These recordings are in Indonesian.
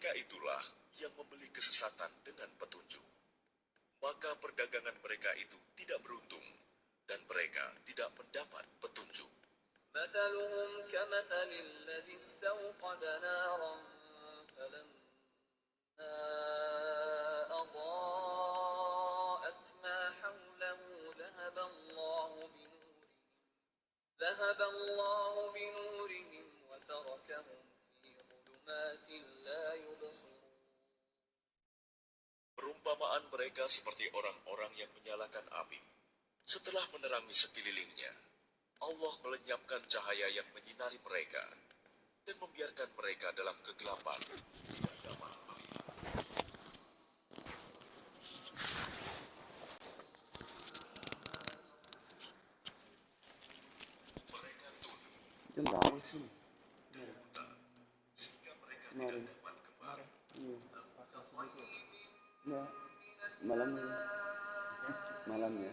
mereka itulah yang membeli kesesatan dengan petunjuk. Maka perdagangan mereka itu tidak beruntung, dan mereka tidak mendapat petunjuk. مثلهم كمثل الذي استوقد نارا فلما أضاءت ما حوله ذهب الله بنورهم وتركهم في ظلمات لا يبصرون. Perumpamaan mereka seperti orang-orang yang menyalakan api. Setelah menerangi sekelilingnya, Allah melenyapkan cahaya yang menyinari mereka dan membiarkan mereka dalam kegelapan. Tidak dapat melihat. Mereka tunduk Jam berapa sih? dan buta, sehingga mereka Kemarin. tidak dapat kembali. Iya. Ya. Malamnya. Malamnya.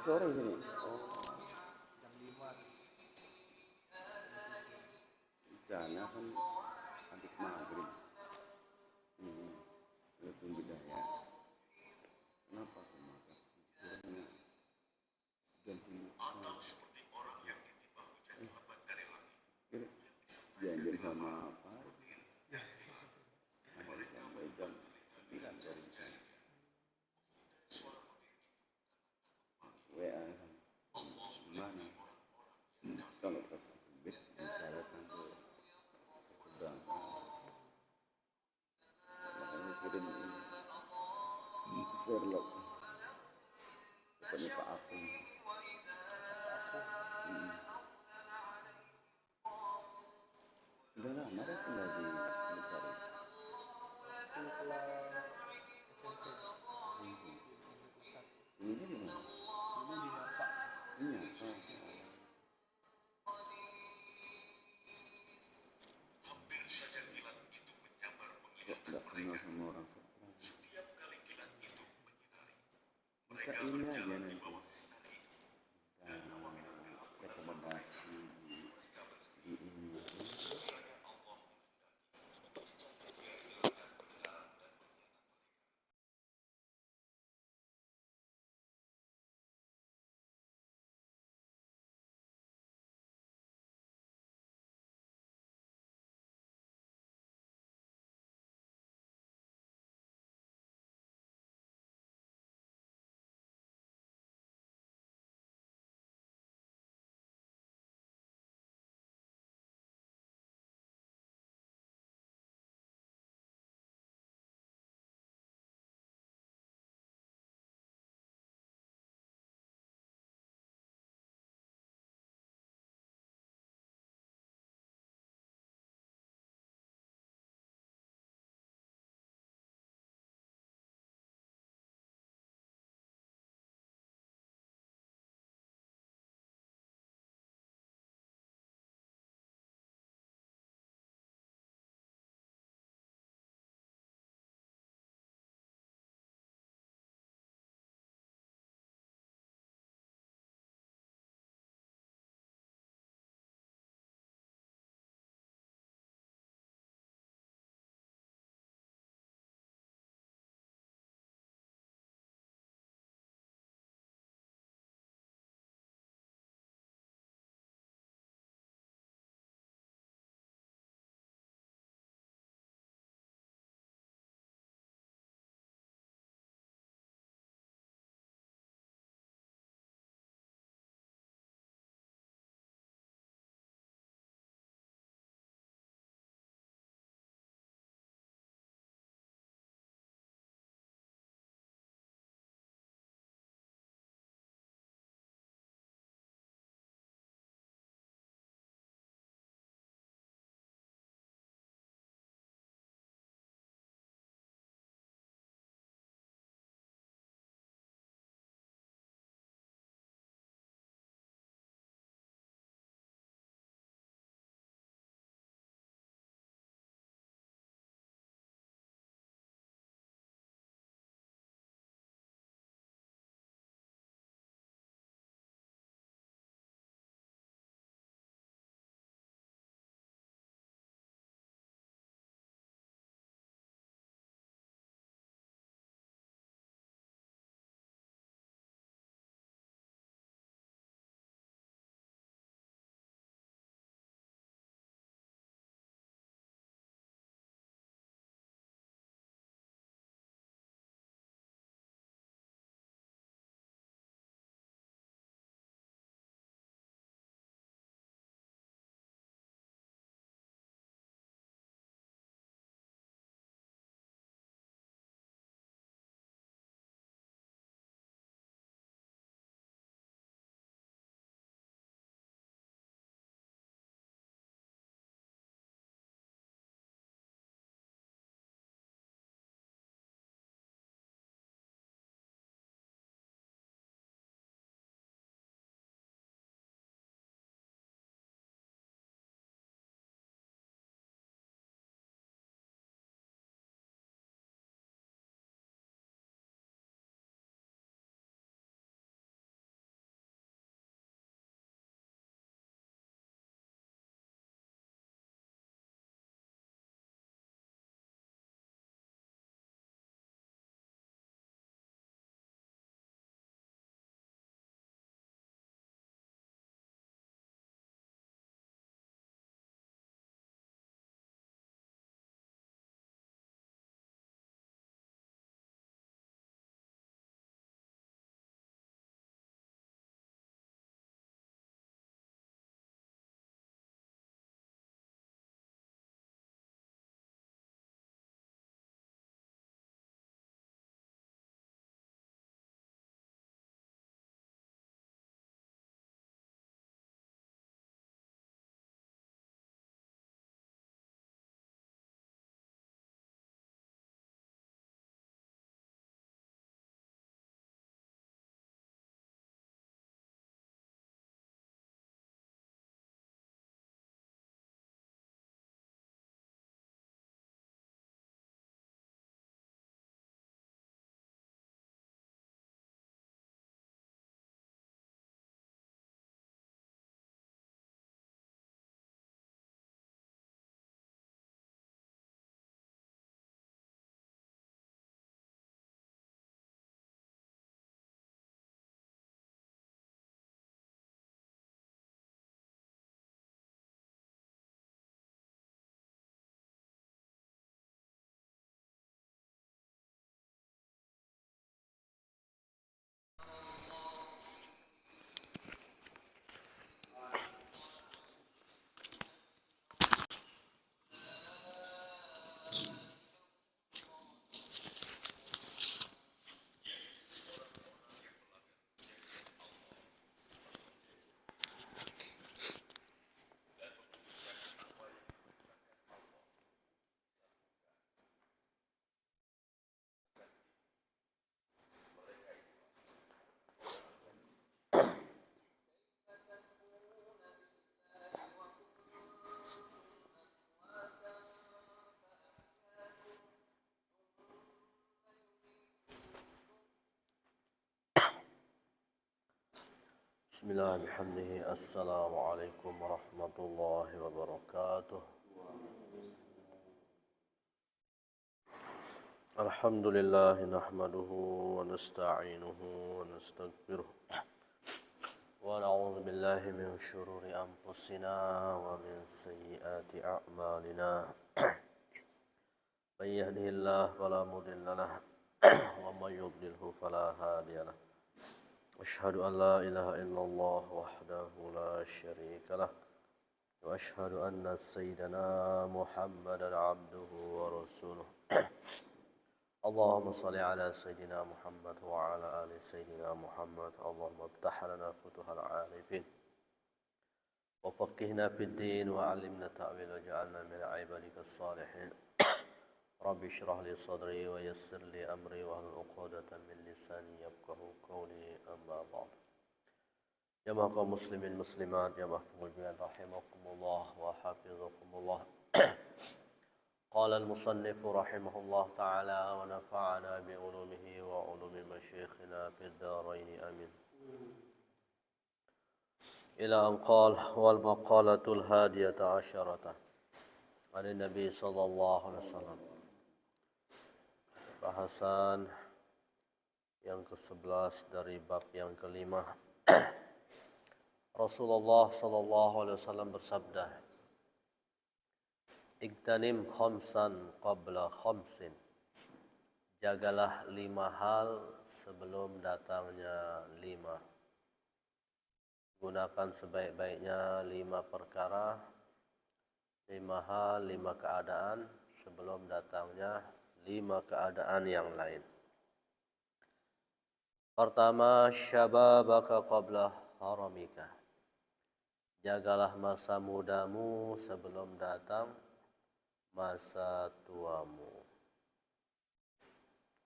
Sore sini. Oh. Sana kan habis maghrib. Ini walaupun budaya. Kenapa kok makan? Disuruhnya ganti Atau seperti orang yang ditimpa hujan lebat dari langit. kira janjian sama apa? Hari sampai jam 9 dari sana. WA mana? Kalau pas itu bed saya kan ke seberang. Makanya kirim ini Sherlock. Pokoknya Pak Apung. Udah lama kan tinggal di Sari. Ini di mana? Ini apa? Hampir saja kilat itu menyambar Kok penglihatan nggak kenal mereka. sama orang seberang? Setiap kali kilat itu menyinari, Buka mereka ini aja berjalan di nanti. bawah sinar itu. Rekomendasi di ini. Bismillah, bihamdihi, assalamualaikum warahmatullahi wabarakatuh. Alhamdulillah, nahmaduhu wa nasta'inuhu wa nastaghfiruh wa na'udzu billahi min syururi anfusina wa min sayyiati a'malina. May yahdihillahu fala mudilla lahu wa may yudlilhu fala hadiya lahu. Asyhadu an la ilaha illallah wahdahu la syarika lah wa asyhadu anna sayyidana Muhammadan abduhu wa rasuluh. Allahumma salli ala sayyidina Muhammad wa ala ali sayyidina Muhammad. Allahumma iftah lana futuhal arifin wa faqihna fid din wa 'allimna ta'wil wa ja'alna min 'ibadika salihin. Rabbi shrah li sadri wa yassir li amri wa hlul 'uqdatam min lisani yafqahu qawli, amma ba'd. Jamaah kaum muslimin muslimat, jamaah pengujian rahimakumullah wa hafizakumullah. Qala al-musannif rahimahullah ta'ala wa nafa'ana bi ulumihi wa ulumi masyayikhina fid dharain amin. Ila an qala wal maqalatul hadiyata asyarata an Nabi sallallahu alaihi wasallam. Bahasan yang ke-11 dari bab yang kelima. Rasulullah sallallahu alaihi wasallam bersabda, "Iktanim khamsan qabla khamsin." Jagalah 5 hal sebelum datangnya 5. Gunakan sebaik-baiknya 5 perkara, 5 hal, 5 keadaan sebelum datangnya 5 keadaan yang lain. Pertama, syababaka qabla haramika. Jagalah masa mudamu sebelum datang masa tuamu.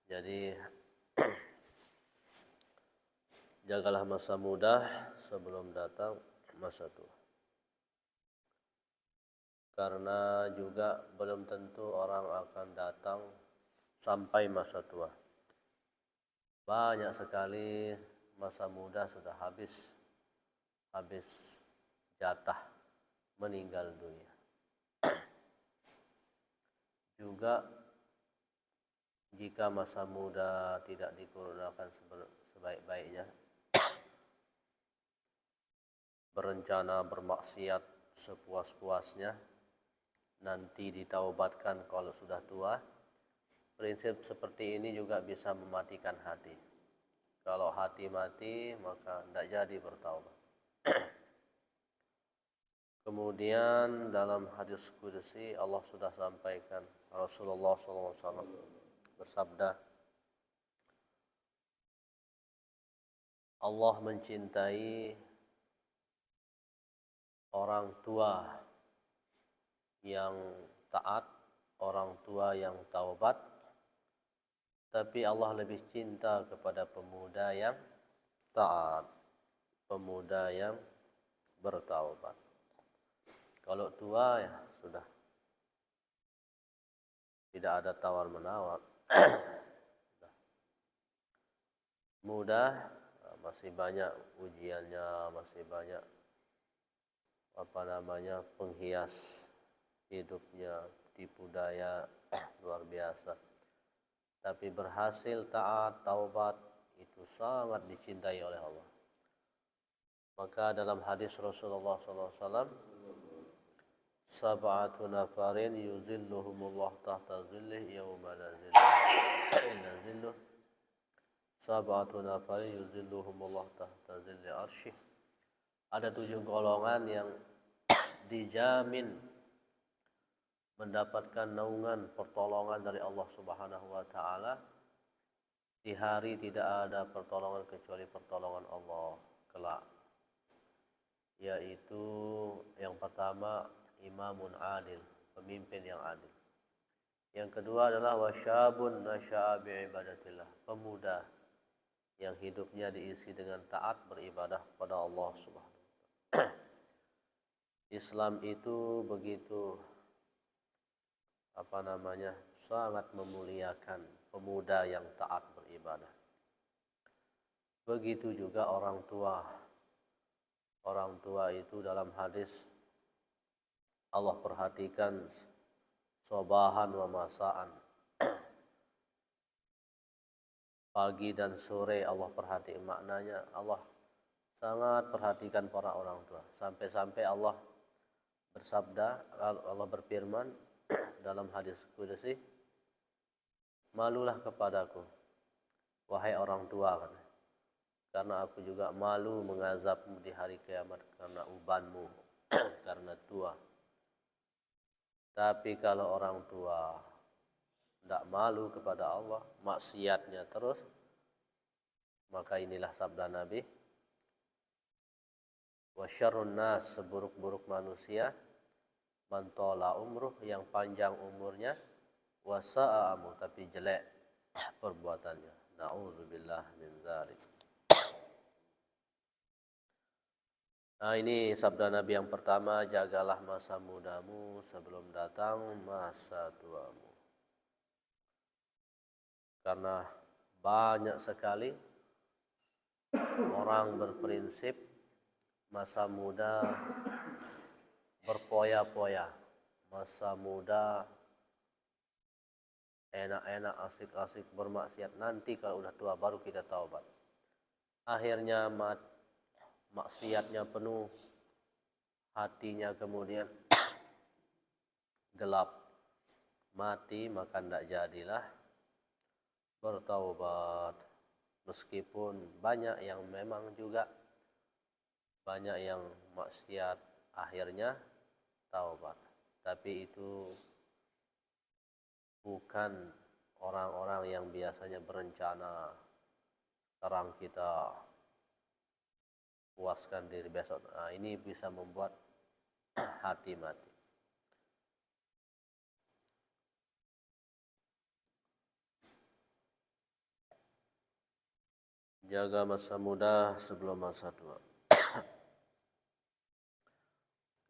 Jadi jagalah masa muda sebelum datang masa tua. Karena juga belum tentu orang akan datang sampai masa tua. Banyak sekali masa muda sudah habis jatah meninggal dunia. Juga jika masa muda tidak digunakan sebaik-baiknya, berencana bermaksiat sepuas-puasnya, nanti ditaubatkan kalau sudah tua. Prinsip seperti ini juga bisa mematikan hati. Kalau hati mati, maka tidak jadi bertaubat. Kemudian dalam hadis qudsi Allah sudah sampaikan, Rasulullah SAW bersabda, Allah mencintai orang tua yang taat, orang tua yang taubat, tapi Allah lebih cinta kepada pemuda yang taat, pemuda yang bertaubat. Kalau tua ya sudah tidak ada tawar-menawar. Muda masih banyak ujiannya, masih banyak penghias hidupnya, tipu daya luar biasa. Tapi berhasil taat, taubat, itu sangat dicintai oleh Allah. Maka dalam hadis Rasulullah SAW, sab'atu nafarin yuzilluhumullah tahta zillih yawma la zilla illa zilluh. Sab'atu nafarin yuzilluhumullah tahta zilli arsyih. Ada 7 golongan yang dijamin mendapatkan naungan pertolongan dari Allah Subhanahu wa taala. Di hari tidak ada pertolongan kecuali pertolongan Allah kelak. Yaitu yang pertama, imamun adil, pemimpin yang adil. Yang kedua adalah wasyabun nasya'a bi'ibadatillah, pemuda yang hidupnya diisi dengan taat beribadah pada Allah Subhanahu wa taala. Islam itu begitu sangat memuliakan pemuda yang taat beribadah. Begitu juga orang tua. orang tua itu dalam hadis Allah perhatikan sobahan wa masaan. Pagi dan sore Allah perhatikan, maknanya Allah sangat perhatikan para orang tua. Sampai-sampai Allah bersabda, Allah berfirman dalam hadis qudsi, malulah kepadaku, wahai orang tua, kan? Karena aku juga malu mengazabmu di hari kiamat karena ubanmu, karena tua. Tapi kalau orang tua tidak malu kepada Allah, maksiatnya terus, maka inilah sabda Nabi, wa syarrun nas, seburuk-buruk manusia, man tola umruh, yang panjang umurnya, wa sa'a amruh, tapi jelek perbuatannya. Na'udzubillah min dzalik. Nah, ini sabda Nabi yang pertama, jagalah masa mudamu sebelum datang masa tuamu. Karena banyak sekali orang berprinsip masa muda berpoya-poya, masa muda enak-enak, asik-asik bermaksiat, nanti kalau udah tua baru kita taubat. Akhirnya maksiatnya penuh, hatinya kemudian gelap, mati, maka tidak jadilah bertaubat. Meskipun banyak yang memang juga banyak yang maksiat akhirnya taubat, tapi itu bukan orang-orang yang biasanya berencana sekarang kita puaskan diri besok. Nah, ini bisa membuat hati mati. Jaga masa muda sebelum masa tua.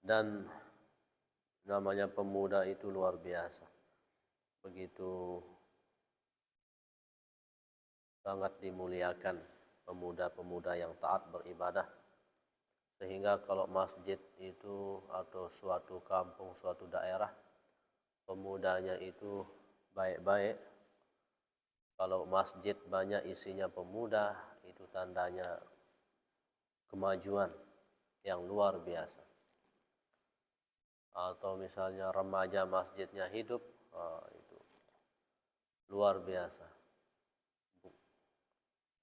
Dan namanya pemuda itu luar biasa. Begitu sangat dimuliakan pemuda-pemuda yang taat beribadah. Sehingga kalau masjid itu atau suatu kampung, suatu daerah, pemudanya itu baik-baik. Kalau masjid banyak isinya pemuda, itu tandanya kemajuan yang luar biasa. Atau misalnya remaja masjidnya hidup, itu luar biasa.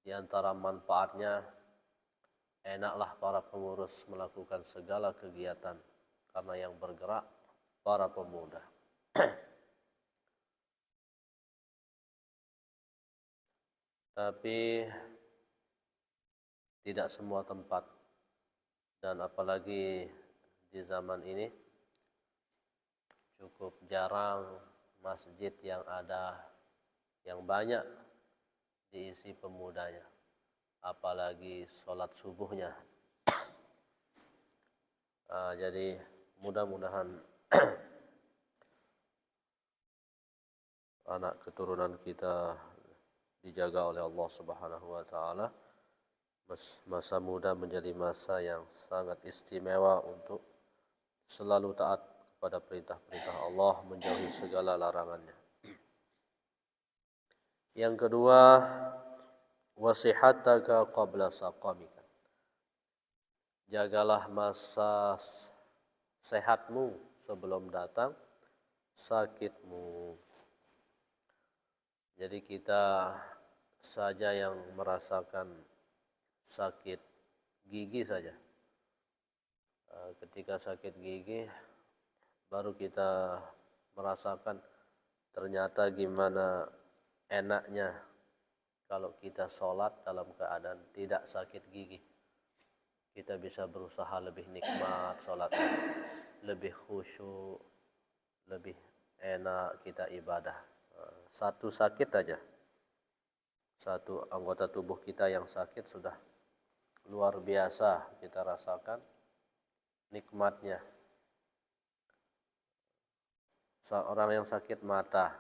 Di antara manfaatnya, enaklah para pengurus melakukan segala kegiatan karena yang bergerak para pemuda. Tapi tidak semua tempat, dan apalagi di zaman ini cukup jarang masjid yang ada yang banyak diisi pemudanya, apalagi sholat subuhnya. Jadi mudah-mudahan anak keturunan kita dijaga oleh Allah Subhanahu wa taala. Masa muda menjadi masa yang sangat istimewa untuk selalu taat kepada perintah-perintah Allah, menjauhi segala larangannya. Yang kedua, wasihataka qabla saqamika. Jagalah masa sehatmu sebelum datang sakitmu. Jadi kita saja yang merasakan sakit gigi saja. Ketika sakit gigi baru kita merasakan ternyata gimana enaknya kalau kita sholat dalam keadaan tidak sakit gigi. Kita bisa berusaha lebih nikmat sholatnya, lebih khusyuk, lebih enak kita ibadah. Satu sakit aja, satu anggota tubuh kita yang sakit sudah luar biasa kita rasakan nikmatnya. Seorang yang sakit mata,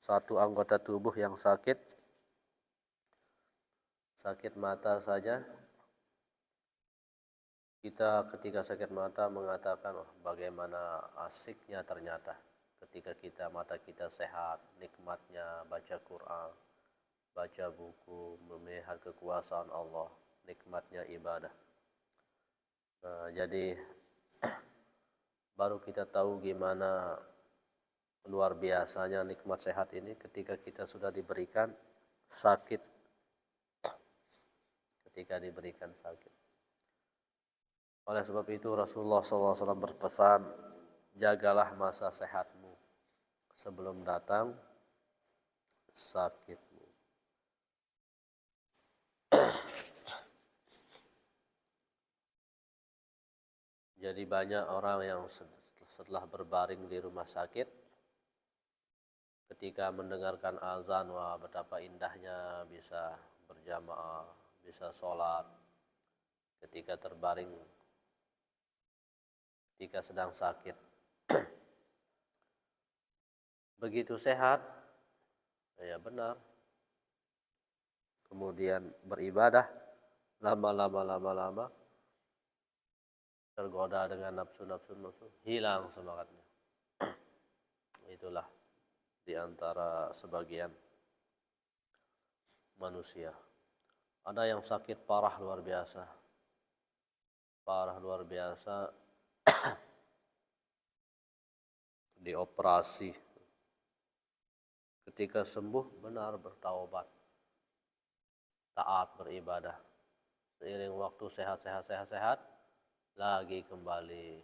satu anggota tubuh yang sakit mata saja Kita ketika sakit mata mengatakan, oh, bagaimana asiknya ternyata ketika mata kita sehat, nikmatnya baca Quran, baca buku, melihat kekuasaan Allah, nikmatnya ibadah. Nah, jadi baru kita tahu gimana luar biasanya nikmat sehat ini ketika kita sudah diberikan sakit. Ketika diberikan sakit. Oleh sebab itu Rasulullah SAW berpesan, jagalah masa sehatmu sebelum datang sakitmu. Jadi banyak orang yang setelah berbaring di rumah sakit, ketika mendengarkan azan, wah betapa indahnya bisa berjamaah, bisa sholat. Ketika terbaring, ketika sedang sakit. Begitu sehat, ya benar. Kemudian beribadah, lama-lama tergoda dengan nafsu, hilang semangatnya. Itulah di antara sebagian manusia. Ada yang sakit parah luar biasa. Dioperasi. Ketika sembuh benar bertaubat, taat beribadah. Seiring waktu sehat, lagi kembali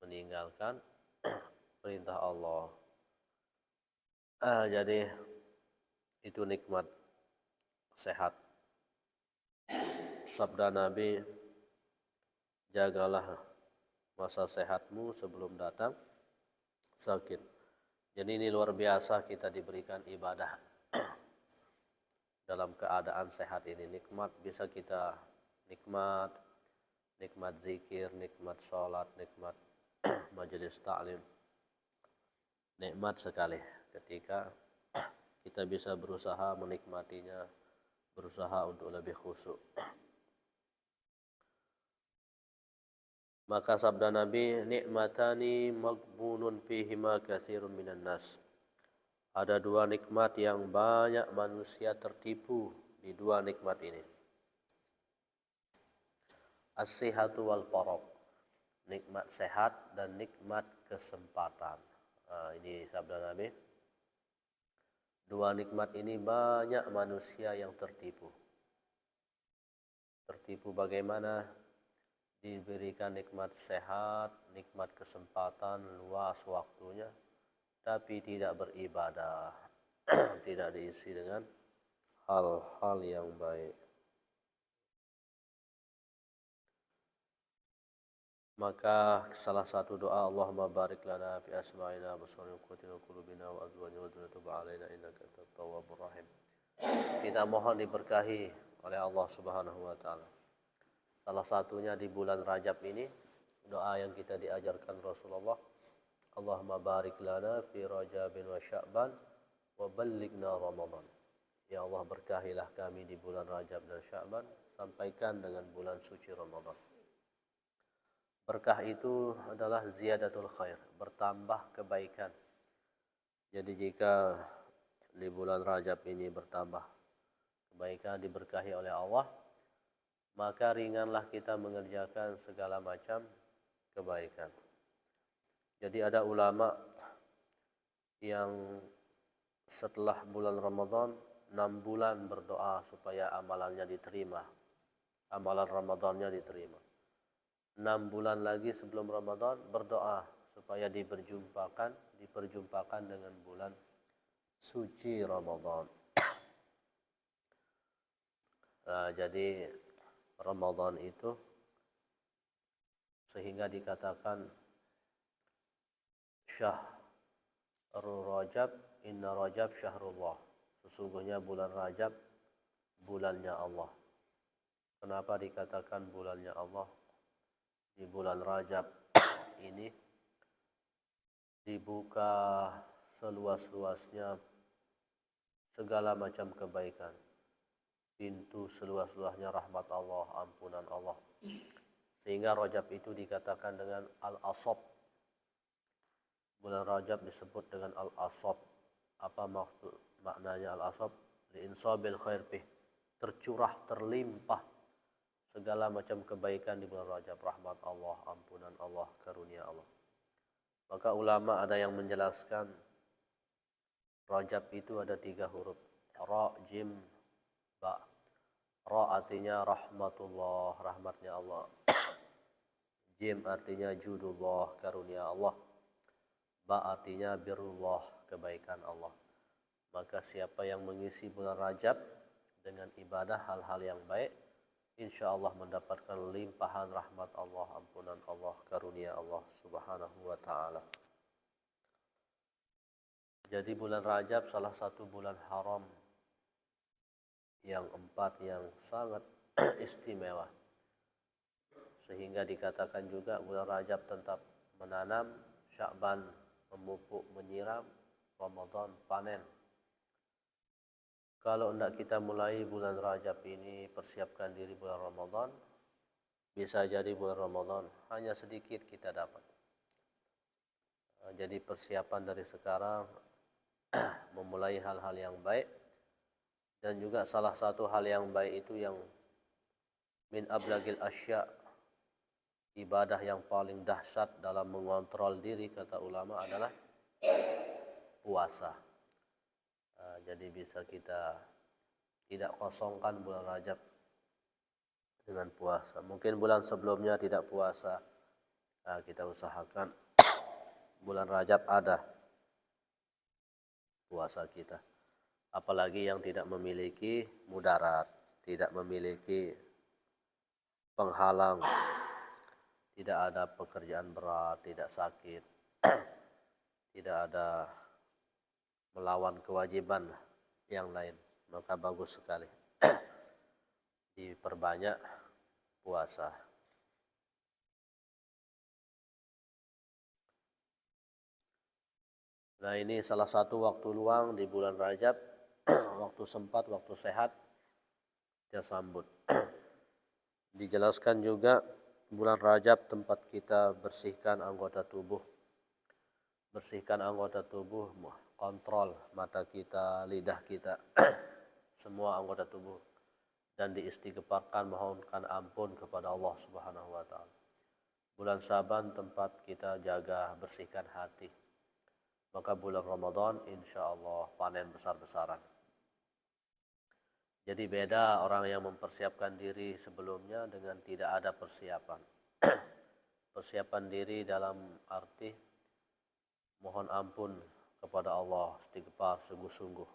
meninggalkan perintah Allah. Jadi itu nikmat sehat. Sabda Nabi, jagalah masa sehatmu sebelum datang sakit. Jadi ini luar biasa kita diberikan ibadah dalam keadaan sehat ini. Nikmat bisa kita nikmat zikir, nikmat sholat, nikmat majelis ta'lim. Nikmat sekali ketika kita bisa berusaha menikmatinya, berusaha untuk lebih khusyuk. Maka sabda Nabi, nikmatani maghbunun fihima katsirun minan nas. Ada dua nikmat yang banyak manusia tertipu di dua nikmat ini. As-sihhatu wal faragh. Nikmat sehat dan nikmat kesempatan. Ini sabda Nabi. Dua nikmat ini banyak manusia yang tertipu. Tertipu bagaimana? Diberikan nikmat sehat, nikmat kesempatan, luas waktunya, tapi tidak beribadah, tidak diisi dengan hal-hal yang baik. Maka salah satu doa, Allahumma barik lana fi asma'ina wa basarina wa quwwatina wa qulubina wa azwajina wa dhurriyyatina alaina innaka antat tawwabur rahim. Kita mohon diberkahi oleh Allah Subhanahu wa taala. Salah satunya di bulan Rajab ini, doa yang kita diajarkan Rasulullah, Allahumma barik lana fi Rajabin wa Sya'ban wa ballighna Ramadan. Ya Allah, berkahilah kami di bulan Rajab dan Sya'ban, sampaikan dengan bulan suci Ramadan. Berkah itu adalah ziyadatul khair, bertambah kebaikan. Jadi jika di bulan Rajab ini bertambah kebaikan, diberkahi oleh Allah, maka ringanlah kita mengerjakan segala macam kebaikan. Jadi ada ulama yang setelah bulan Ramadan 6 bulan berdoa supaya amalannya diterima. Amalan Ramadannya diterima. 6 bulan lagi sebelum Ramadan berdoa supaya diperjumpakan dengan bulan suci Ramadan. Nah, jadi Ramadan itu sehingga dikatakan syahrul Rajab, inna Rajab syahrullah. Sesungguhnya bulan Rajab bulannya Allah. Kenapa dikatakan bulannya Allah? Di bulan Rajab ini dibuka seluas-luasnya segala macam kebaikan. Pintu seluas-luasnya rahmat Allah, ampunan Allah. Sehingga Rajab itu dikatakan dengan Al-Asab. Bulan Rajab disebut dengan Al-Asab. Apa maknanya Al-Asab? Li'insabil khair bih, tercurah, terlimpah segala macam kebaikan di bulan Rajab, rahmat Allah, ampunan Allah, karunia Allah. Maka ulama ada yang menjelaskan Rajab itu ada 3 huruf, ra, jim, ba. Ra artinya rahmatullah, rahmatnya Allah. Jim artinya judullah, karunia Allah. Ba artinya birullah, kebaikan Allah. Maka siapa yang mengisi bulan Rajab dengan ibadah hal-hal yang baik, insya Allah mendapatkan limpahan rahmat Allah, ampunan Allah, karunia Allah subhanahu wa ta'ala. Jadi bulan Rajab salah satu bulan haram yang 4 yang sangat istimewa. Sehingga dikatakan juga bulan Rajab tetap menanam, Sya'ban memupuk, menyiram, Ramadan panen. Kalau hendak kita mulai bulan Rajab ini, persiapkan diri bulan Ramadan, bisa jadi bulan Ramadan hanya sedikit kita dapat. Jadi persiapan dari sekarang memulai hal-hal yang baik. Dan juga salah satu hal yang baik itu yang min ablagil asya, ibadah yang paling dahsyat dalam mengontrol diri, kata ulama, adalah puasa. Jadi bisa kita tidak kosongkan bulan Rajab dengan puasa. Mungkin bulan sebelumnya tidak puasa, kita usahakan bulan Rajab ada puasa kita. Apalagi yang tidak memiliki mudarat, tidak memiliki penghalang, tidak ada pekerjaan berat, tidak sakit, tidak ada melawan kewajiban yang lain, maka bagus sekali diperbanyak puasa. Nah, ini salah satu waktu luang di bulan Rajab, waktu sempat, waktu sehat, kita sambut. Dijelaskan juga bulan Rajab tempat kita bersihkan anggota tubuh. Bersihkan anggota tubuh, kontrol mata kita, lidah kita, semua anggota tubuh. Dan diistighfarkan, mohonkan ampun kepada Allah Subhanahu wa ta'ala. Bulan Syaban tempat kita jaga, bersihkan hati. Maka bulan Ramadan insya Allah panen besar-besaran. Jadi beda orang yang mempersiapkan diri sebelumnya dengan tidak ada persiapan. Persiapan diri dalam arti mohon ampun kepada Allah, istighfar sungguh-sungguh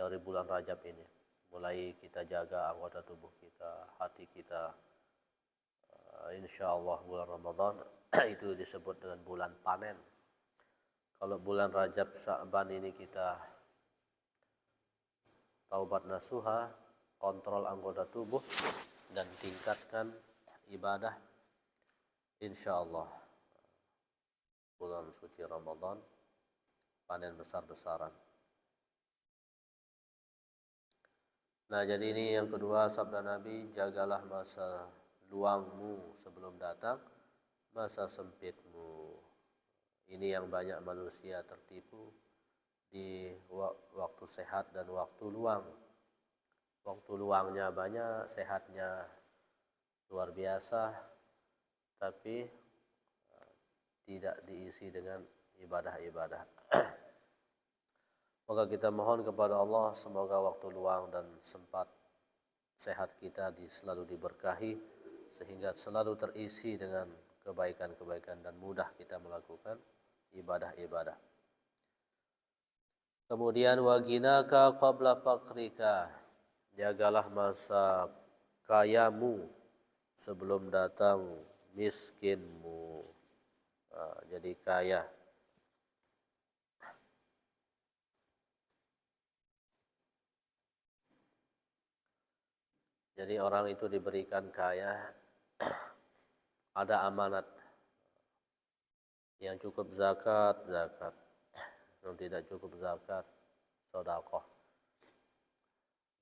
dari bulan Rajab ini. Mulai kita jaga anggota tubuh kita, hati kita. Insya Allah bulan Ramadan itu disebut dengan bulan panen. Kalau bulan Rajab Sya'ban ini kita taubat nasuha, kontrol anggota tubuh dan tingkatkan ibadah, insya Allah bulan suci Ramadan panen besar-besaran. Nah, jadi ini yang kedua sabda Nabi, jagalah masa luangmu sebelum datang masa sempitmu. Ini yang banyak manusia tertipu di waktu sehat dan waktu luang. Waktu luangnya banyak, sehatnya luar biasa, tapi tidak diisi dengan ibadah-ibadah. Maka kita mohon kepada Allah semoga waktu luang dan sempat sehat kita selalu diberkahi, sehingga selalu terisi dengan kebaikan-kebaikan dan mudah kita melakukan ibadah-ibadah. Kemudian waginaka qabla fakrika, jagalah masa kayamu sebelum datang miskinmu. Jadi kaya. Jadi orang itu diberikan kaya, ada amanat. Yang cukup zakat, zakat. Yang tidak cukup zakat, sedekah.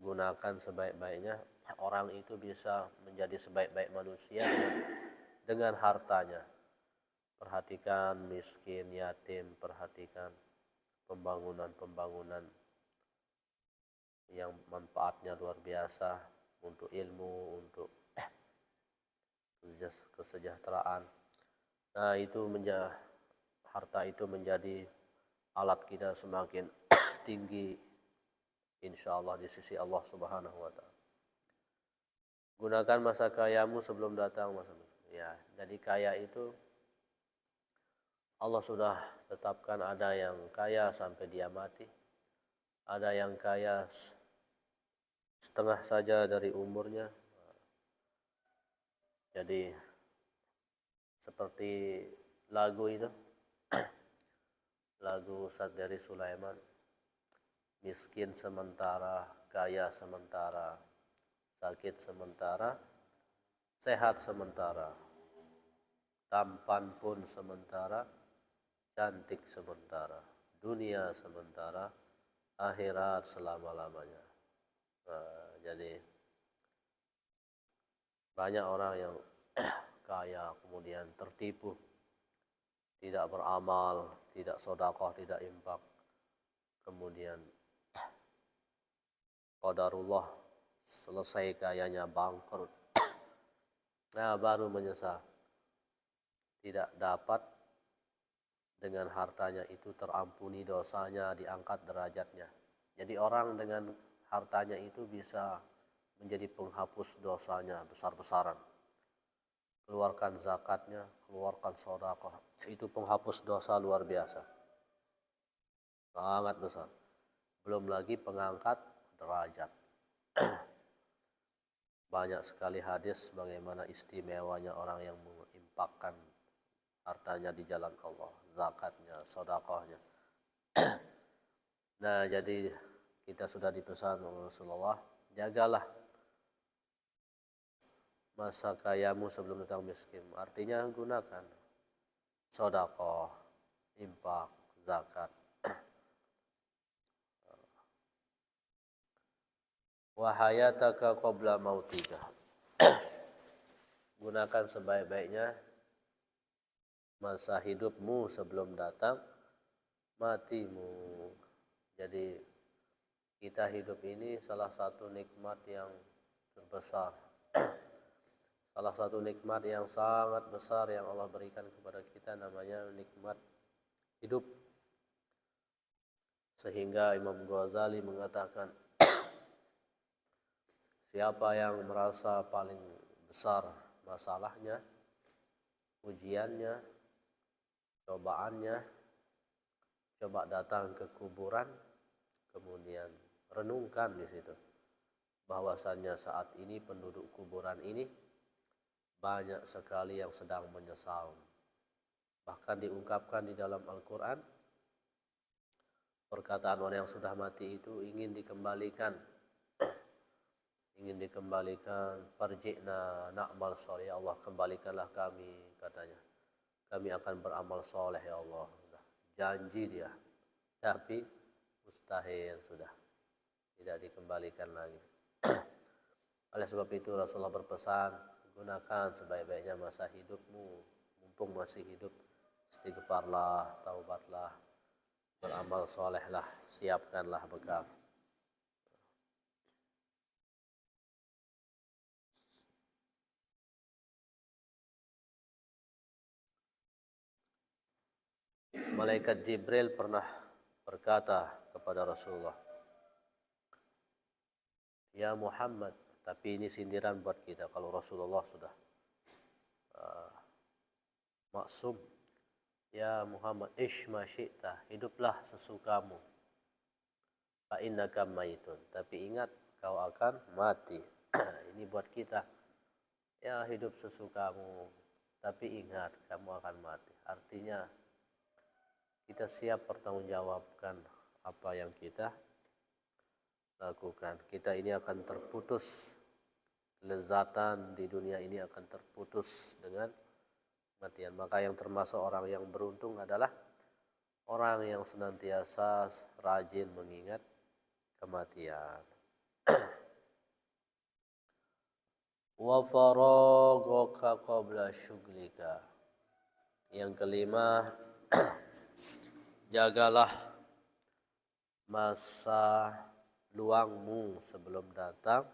Gunakan sebaik-baiknya orang itu bisa menjadi sebaik-baik manusia dengan hartanya. Perhatikan miskin, yatim, perhatikan pembangunan-pembangunan yang manfaatnya luar biasa untuk ilmu, untuk kesejahteraan. Nah, harta itu menjadi alat kita semakin tinggi insya Allah di sisi Allah Subhanahu wa Ta'ala. Gunakan masa kayamu sebelum datang masa. Ya, jadi kaya itu Allah sudah tetapkan, ada yang kaya sampai dia mati, ada yang kaya setengah saja dari umurnya. Jadi seperti lagu itu, lagu Saddari Sulaiman, miskin sementara, kaya sementara, sakit sementara, sehat sementara, tampan pun sementara, cantik sementara, dunia sementara, akhirat selama-lamanya. Nah, jadi banyak orang yang kaya kemudian tertipu, tidak beramal, tidak sedekah, tidak infak, kemudian qadarullah selesai kayanya bangkrut. Nah, baru menyesal tidak dapat dengan hartanya itu terampuni dosanya, diangkat derajatnya. Jadi orang dengan hartanya itu bisa menjadi penghapus dosanya besar-besaran. Keluarkan zakatnya, keluarkan sedekah, itu penghapus dosa luar biasa, sangat besar. Belum lagi pengangkat derajat. Banyak sekali hadis bagaimana istimewanya orang yang menginfakkan hartanya di jalan Allah, zakatnya, sedekahnya. Nah, jadi kita sudah dipesan oleh Rasulullah, jagalah masa kayamu sebelum datang miskin. Artinya gunakan sedekah, infak, zakat. Wa hayataka qabla mautika. Gunakan sebaik-baiknya masa hidupmu sebelum datang matimu. Jadi kita hidup ini salah satu nikmat yang terbesar. Salah satu nikmat yang sangat besar yang Allah berikan kepada kita namanya nikmat hidup. Sehingga Imam Ghazali mengatakan, siapa yang merasa paling besar masalahnya, ujiannya, cobaannya, coba datang ke kuburan, kemudian renungkan di situ bahwasannya saat ini penduduk kuburan ini banyak sekali yang sedang menyesal. Bahkan diungkapkan di dalam Al-Quran, perkataan orang yang sudah mati itu ingin dikembalikan, farji'na na'mal soleh, ya Allah kembalikanlah kami, katanya kami akan beramal soleh ya Allah. Janji dia, tapi mustahil, sudah tidak dikembalikan lagi. Oleh sebab itu Rasulullah berpesan, gunakan sebaik-baiknya masa hidupmu, mumpung masih hidup. Istighfarlah, taubatlah, beramal solehlah, siapkanlah bekal. Malaikat Jibril pernah berkata kepada Rasulullah, ya Muhammad, tapi ini sindiran buat kita kalau Rasulullah sudah maksum. Ya Muhammad, ish ma syi'ta, hiduplah sesukamu. Fa innaka maitun, tapi ingat kau akan mati. Ini buat kita. Ya, hidup sesukamu, tapi ingat kamu akan mati. Artinya kita siap pertanggungjawabkan apa yang kita lakukan. Kita ini akan terputus, kelezatan di dunia ini akan terputus dengan kematian. Maka yang termasuk orang yang beruntung adalah orang yang senantiasa rajin mengingat kematian. wa faraghaka qabla syughlika. Yang kelima, jagalah masa luangmu sebelum datang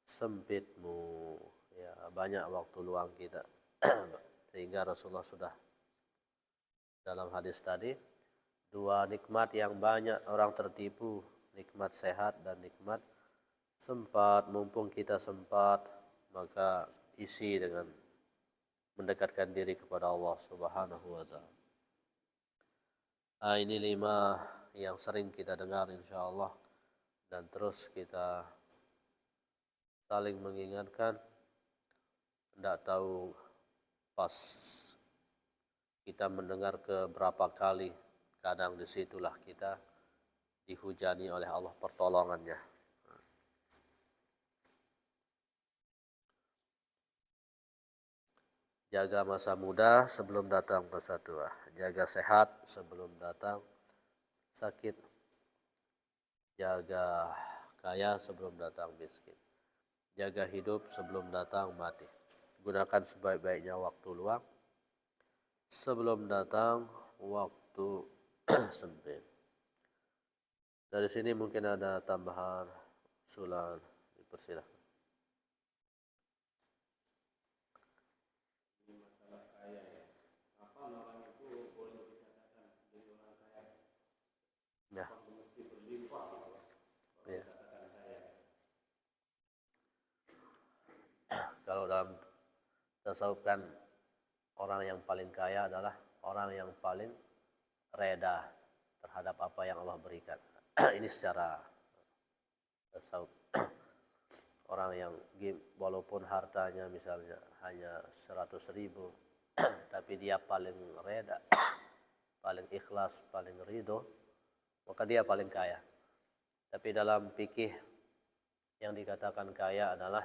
sempitmu. Ya, banyak waktu luang kita. Sehingga Rasulullah sudah dalam hadis tadi, dua nikmat yang banyak orang tertipu, nikmat sehat dan nikmat sempat. Mumpung kita sempat, maka isi dengan mendekatkan diri kepada Allah Subhanahu wa ta'ala. Ini 5 yang sering kita dengar insyaallah, dan terus kita saling mengingatkan. Tidak tahu pas kita mendengar ke berapa kali, kadang disitulah kita dihujani oleh Allah pertolongannya. Jaga masa muda sebelum datang masa tua. Jaga sehat sebelum datang sakit. Jaga kaya sebelum datang miskin. Jaga hidup sebelum datang mati. Gunakan sebaik-baiknya waktu luang sebelum datang waktu sempit. Dari sini mungkin ada tambahan usulan, dipersilahkan. Ya. Ya. Kalau dalam tasawuf kan orang yang paling kaya adalah orang yang paling reda terhadap apa yang Allah berikan. Ini secara tasawuf. Orang yang walaupun hartanya misalnya hanya 100.000, tapi dia paling reda, paling ikhlas, paling ridho, maka dia paling kaya. Tapi dalam fikih yang dikatakan kaya adalah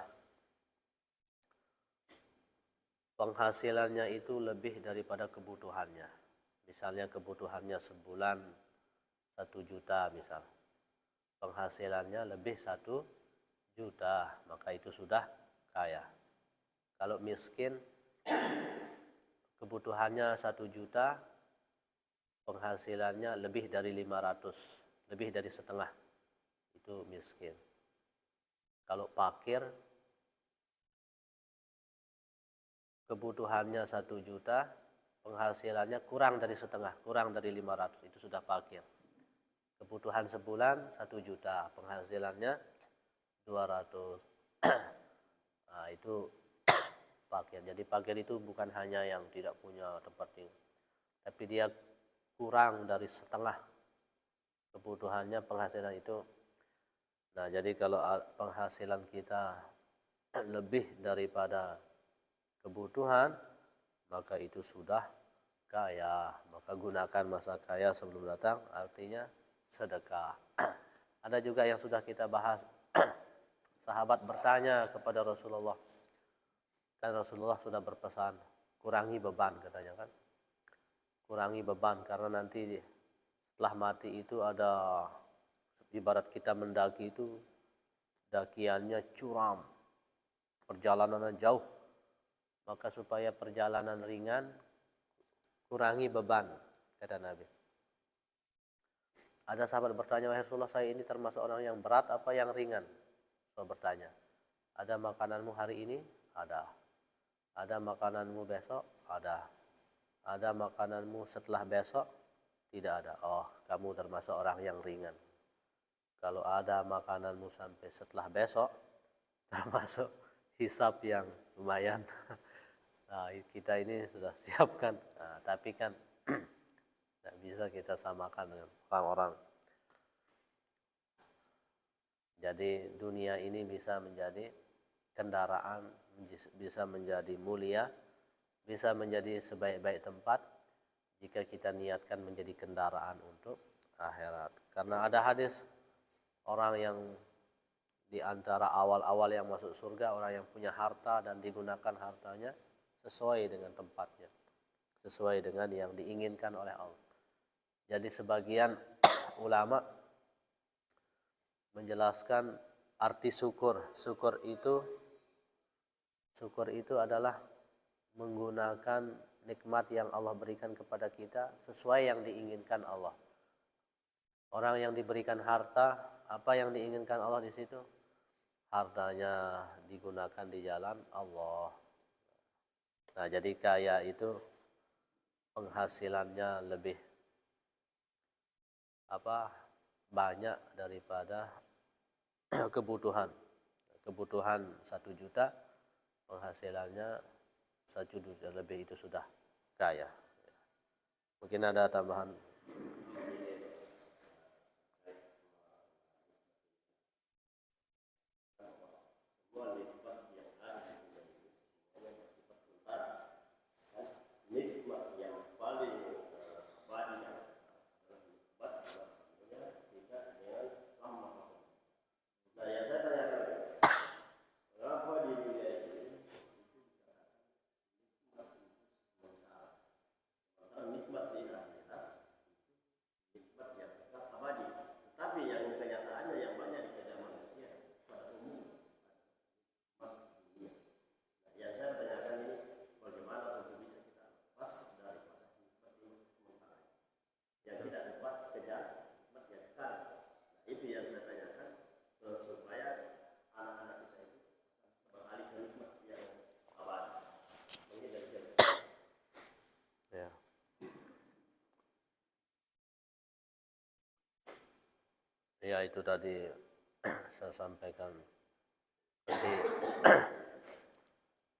penghasilannya itu lebih daripada kebutuhannya. Misalnya kebutuhannya sebulan 1 juta misal. Penghasilannya lebih 1 juta, maka itu sudah kaya. Kalau miskin, kebutuhannya 1 juta, penghasilannya lebih dari 500, lebih dari setengah, itu miskin. Kalau fakir, kebutuhannya 1 juta, penghasilannya kurang dari setengah, kurang dari 500, itu sudah fakir. Kebutuhan sebulan 1 juta, penghasilannya 200. Nah, itu fakir. Jadi fakir itu bukan hanya yang tidak punya tempat tinggal, tapi dia kurang dari setengah kebutuhannya, penghasilan itu. Nah, jadi kalau penghasilan kita lebih daripada kebutuhan, maka itu sudah kaya. Maka gunakan masa kaya sebelum datang, artinya sedekah. Ada juga yang sudah kita bahas. Sahabat bertanya kepada Rasulullah, kan Rasulullah sudah berpesan, kurangi beban katanya kan. Kurangi beban, karena nanti setelah mati itu ada, ibarat kita mendaki itu dakiannya curam, perjalanannya jauh. Maka supaya perjalanan ringan, kurangi beban, kata Nabi. Ada sahabat bertanya, wahai Rasulullah, saya ini termasuk orang yang berat apa yang ringan? Rasulullah bertanya, ada makananmu hari ini? Ada. Ada makananmu besok? Ada. Ada makananmu setelah besok? Tidak ada. Oh, kamu termasuk orang yang ringan. Kalau ada makananmu sampai setelah besok, termasuk hisab yang lumayan. Nah, kita ini sudah siapkan. Nah, tapi kan tidak bisa kita samakan dengan orang-orang. Jadi dunia ini bisa menjadi kendaraan, bisa menjadi mulia, bisa menjadi sebaik-baik tempat jika kita niatkan menjadi kendaraan untuk akhirat. Karena ada hadis, orang yang di antara awal-awal yang masuk surga, orang yang punya harta dan digunakan hartanya sesuai dengan tempatnya, sesuai dengan yang diinginkan oleh Allah. Jadi sebagian ulama menjelaskan arti syukur. Syukur itu Syukur itu adalah menggunakan nikmat yang Allah berikan kepada kita sesuai yang diinginkan Allah. Orang yang diberikan harta, apa yang diinginkan Allah di situ? Hartanya digunakan di jalan Allah. Nah, jadi kaya itu penghasilannya lebih banyak daripada kebutuhan. Kebutuhan 1 juta, penghasilannya 1 juta lebih, itu sudah kaya. Mungkin ada tambahan. Ya, itu tadi saya sampaikan. Jadi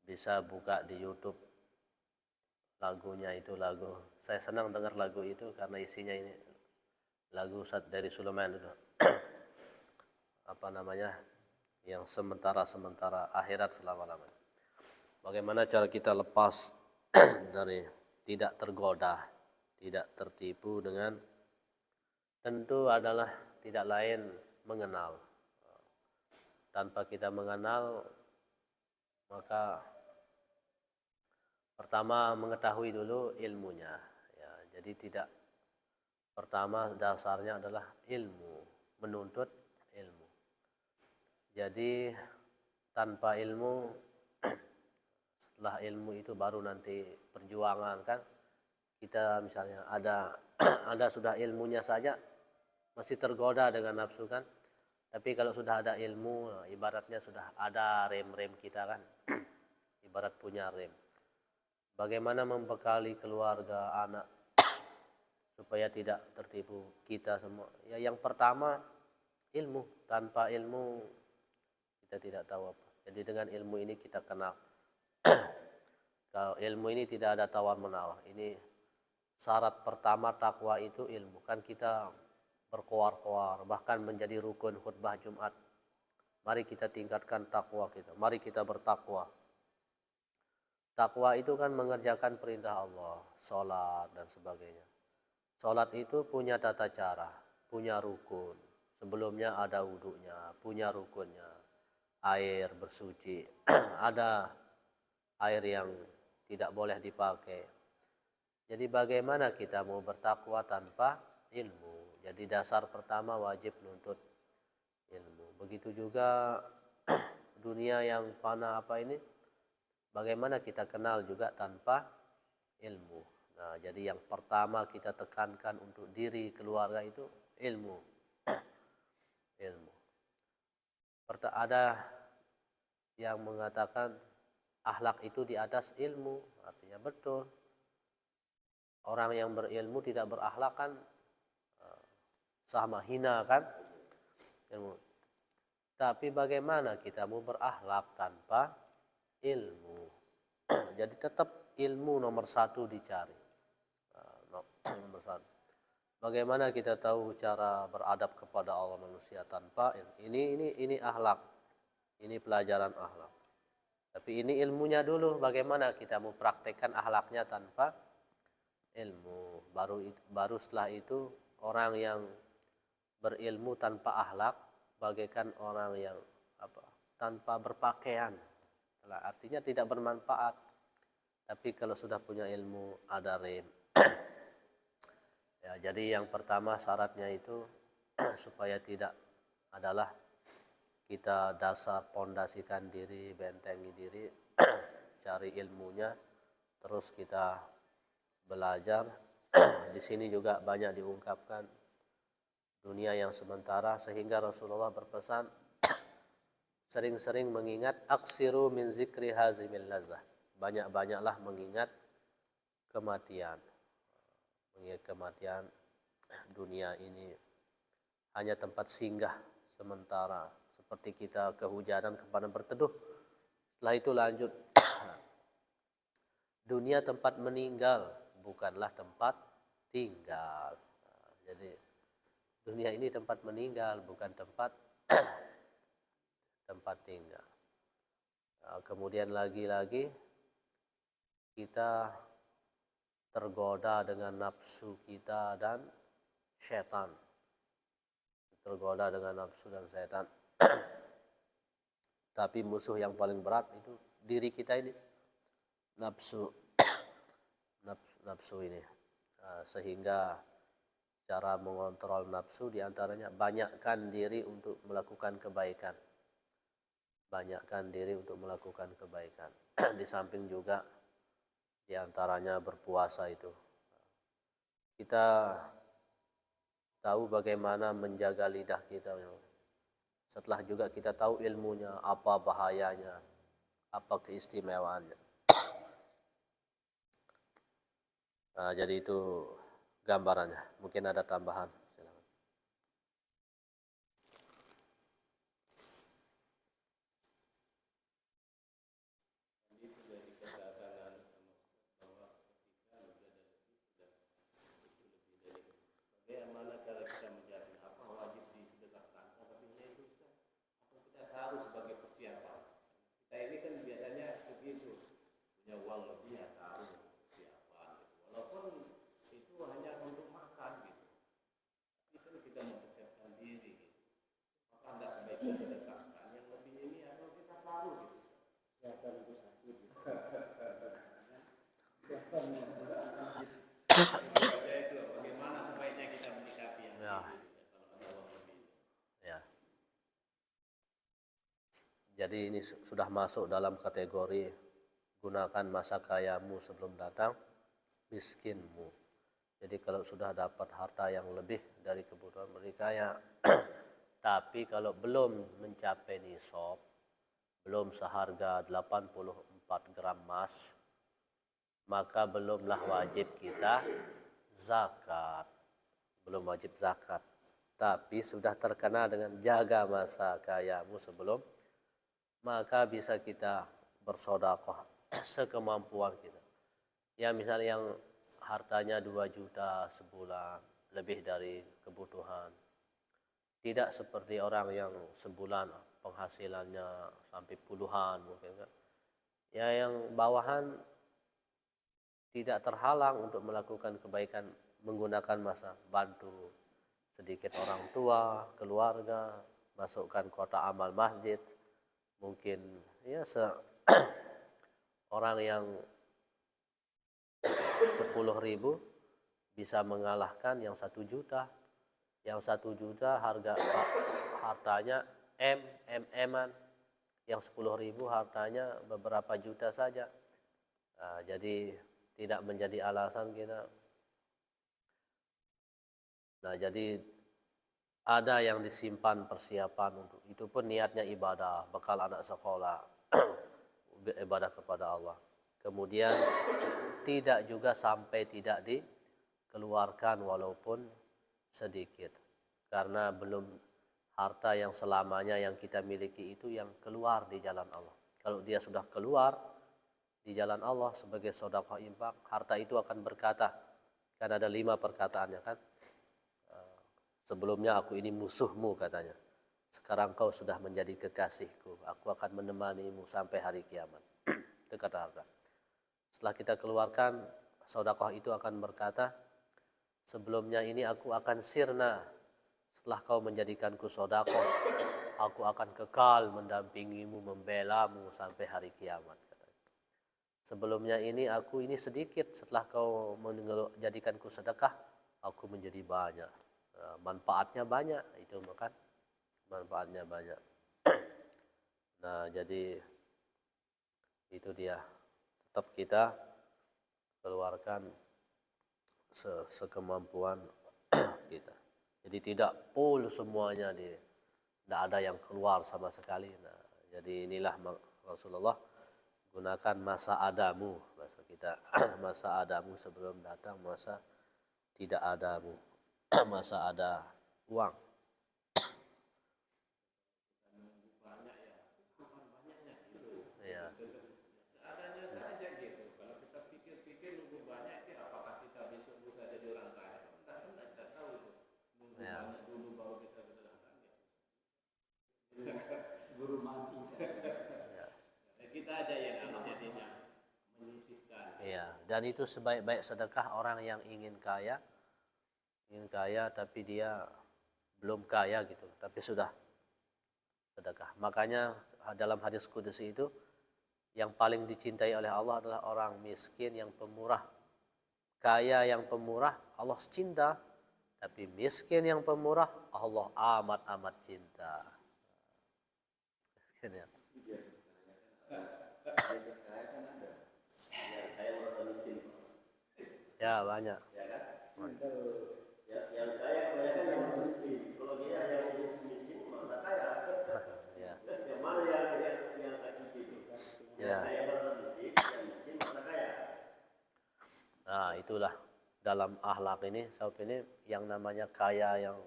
bisa buka di YouTube lagunya, itu lagu. Saya senang dengar lagu itu karena isinya ini lagu dari Sulaiman itu. Yang sementara akhirat selama-lamanya. Bagaimana cara kita lepas dari tidak tergoda, tidak tertipu dengan, tentu adalah tidak lain mengenal. Tanpa kita mengenal, maka pertama mengetahui dulu ilmunya. Ya, jadi pertama dasarnya adalah ilmu, menuntut ilmu. Jadi tanpa ilmu, setelah ilmu itu baru nanti perjuangan kan. Kita misalnya ada sudah ilmunya saja masih tergoda dengan nafsu kan. Tapi kalau sudah ada ilmu, ibaratnya sudah ada rem-rem kita kan. Ibarat punya rem. Bagaimana membekali keluarga, anak supaya tidak tertipu kita semua? Ya, yang pertama ilmu. Tanpa ilmu kita tidak tahu apa. Jadi dengan ilmu ini kita kenal. Kalau ilmu ini tidak ada tawar-menawar. Ini syarat pertama takwa itu ilmu. Kan kita berkoar-koar, bahkan menjadi rukun khutbah Jumat. Mari kita tingkatkan takwa kita. Mari kita bertakwa. Takwa itu kan mengerjakan perintah Allah, sholat dan sebagainya. Sholat itu punya tata cara, punya rukun. Sebelumnya ada wudhunya, punya rukunnya. Air bersuci, ada air yang tidak boleh dipakai. Jadi bagaimana kita mau bertakwa tanpa ilmu? Jadi dasar pertama wajib nuntut ilmu. Begitu juga dunia yang fana ini, bagaimana kita kenal juga tanpa ilmu. Nah, jadi yang pertama kita tekankan untuk diri keluarga itu ilmu. Ilmu. Ada yang mengatakan akhlak itu di atas ilmu, artinya betul. Orang yang berilmu tidak berakhlak kan sama hina kan ilmu. Tapi bagaimana kita mau berakhlak tanpa ilmu? Jadi tetap ilmu nomor 1 dicari. Nomor 1. Bagaimana kita tahu cara beradab kepada Allah manusia tanpa ilmu? Ini akhlak. Ini pelajaran akhlak. Tapi ini ilmunya dulu. Bagaimana kita mau praktekkan akhlaknya tanpa ilmu? Baru setelah itu orang yang berilmu tanpa akhlak bagaikan orang yang tanpa berpakaian. Artinya tidak bermanfaat. Tapi kalau sudah punya ilmu ada rem. Ya, jadi yang pertama syaratnya itu supaya tidak adalah kita dasar pondasikan diri, bentengi diri, cari ilmunya, terus kita belajar. Di sini juga banyak diungkapkan dunia yang sementara, sehingga Rasulullah berpesan sering-sering mengingat aksiru min zikri hazimil lazah. Banyak-banyaklah mengingat kematian. Mengingat kematian, dunia ini hanya tempat singgah sementara, seperti kita kehujanan ke padang berteduh. Setelah itu lanjut. Dunia tempat meninggal, bukanlah tempat tinggal. Jadi dunia ini tempat meninggal, bukan tempat tempat tinggal. Kemudian lagi-lagi kita tergoda dengan nafsu kita dan setan. Tergoda dengan nafsu dan setan. Tapi musuh yang paling berat itu diri kita ini, nafsu ini. Sehingga cara mengontrol nafsu diantaranya banyakkan diri untuk melakukan kebaikan. Banyakkan diri untuk melakukan kebaikan. Di samping juga diantaranya berpuasa itu. Kita tahu bagaimana menjaga lidah kita. Setelah juga kita tahu ilmunya, apa bahayanya, apa keistimewaannya. Nah, jadi itu gambarannya. Mungkin ada tambahan. Silakan. Bagaimana cara kita menjamin apa wajib disedekahkan, lebihnya itu Ustaz, atau kita taruh sebagai persiapan? Kita ini kan biasanya begitu, punya uang lebih ya taruh persiapan, gitu. Walaupun itu hanya untuk makan gitu, tapi kan kita mempersiapkan diri gitu. Maka anda sebaiknya sedekahkan yang lebih ini atau kita taruh gitu. Siapkan itu sakit gitu. Siapkan bagaimana sebaiknya kita menyikapi yang Ya. Ya. Jadi ini sudah masuk dalam kategori gunakan masa kayamu sebelum datang miskinmu. Jadi kalau sudah dapat harta yang lebih dari kebutuhan berkaya, tapi kalau belum mencapai nisab, belum seharga 84 gram emas, maka belumlah wajib kita zakat. Belum wajib zakat. Tapi sudah terkena dengan jaga masa kayamu sebelum, maka bisa kita bersedekah sekemampuan kita. Ya misalnya yang hartanya 2 juta sebulan, lebih dari kebutuhan. Tidak seperti orang yang sebulan penghasilannya sampai puluhan mungkin kan. Ya yang bawahan tidak terhalang untuk melakukan kebaikan menggunakan masa, bantu sedikit orang tua, keluarga, masukkan kotak amal masjid. Mungkin ya orang yang 10.000 bisa mengalahkan yang 1 juta. Yang 1 juta hartanya M-an. Yang 10.000 hartanya beberapa juta saja. Nah, jadi tidak menjadi alasan kita. Nah, jadi ada yang disimpan persiapan untuk itu pun niatnya ibadah, bekal anak sekolah, ibadah kepada Allah. Kemudian tidak juga sampai tidak dikeluarkan walaupun sedikit, karena belum harta yang selamanya yang kita miliki itu yang keluar di jalan Allah. Kalau dia sudah keluar di jalan Allah sebagai sedekah infak, harta itu akan berkata, kan ada 5 perkataannya kan. Sebelumnya aku ini musuhmu katanya. Sekarang kau sudah menjadi kekasihku. Aku akan menemanimu sampai hari kiamat. Itu kata harta. Setelah kita keluarkan, sedekah itu akan berkata, sebelumnya ini aku akan sirna. Setelah kau menjadikanku sedekah, aku akan kekal mendampingimu, membelamu sampai hari kiamat. Sebelumnya ini aku ini sedikit, setelah kau menjadikanku sedekah, aku menjadi banyak. Manfaatnya banyak, itu makan manfaatnya banyak. Nah, jadi itu dia. Tetap kita keluarkan sekemampuan kita. Jadi tidak full semuanya tidak ada yang keluar sama sekali. Nah, jadi inilah Rasulullah gunakan masa adamu, bahasa kita masa adamu sebelum datang masa tidak adamu, masa ada uang. Ya. Seadanya saja gitu. Kalau kita pikir-pikir nunggu banyak itu apakah kita besok bisa jadi orang kaya? Entah kita tahu itu. Nunggu banyak dulu baru bisa sederhana. Guru mati. Ya. Kita aja yang jadinya menyisihkan. Iya, dan itu sebaik-baik sedekah orang yang ingin kaya tapi dia belum kaya gitu, tapi sudah sedekah. Makanya dalam hadis qudsi itu yang paling dicintai oleh Allah adalah orang miskin yang pemurah. Kaya yang pemurah Allah cinta, tapi miskin yang pemurah Allah amat cinta. Ya banyak. Yang kaya kebanyakan yang miskin. Kalau dia yang miskin masa kaya. Ya. Yang mana yang miskin? Ya. Yang kaya merasa miskin, yang miskin masa kaya. Nah, itulah dalam akhlak ini, sebab ini yang namanya kaya yang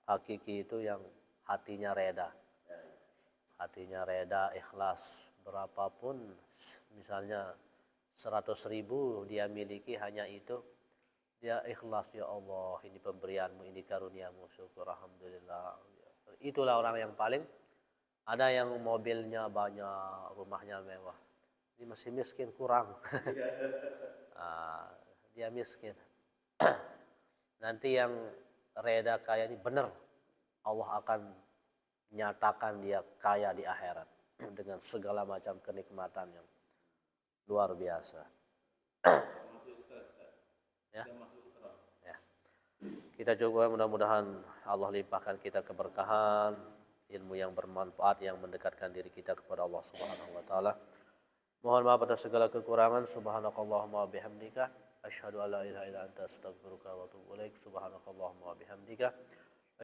hakiki itu yang hatinya reda. Hatinya reda, ikhlas. Berapapun, misalnya 100.000 dia miliki hanya itu, dia ikhlas, ya Allah, ini pemberianmu, ini karuniamu, syukur, alhamdulillah. Itulah orang yang paling. Ada yang mobilnya banyak, rumahnya mewah, ini masih miskin, kurang. Dia miskin. Nanti yang reda kaya ini benar, Allah akan nyatakan dia kaya di akhirat dengan segala macam kenikmatan yang luar biasa. Ya. Ya. Kita coba, mudah-mudahan Allah limpahkan kita keberkahan, ilmu yang bermanfaat yang mendekatkan diri kita kepada Allah Subhanahu wa taala. Mohon maaf atas segala kekurangan. Subhanakallahumma wa bihamdika asyhadu an la ilaha illa anta astaghfiruka wa atubu ilaik. Subhanakallahumma wa bihamdika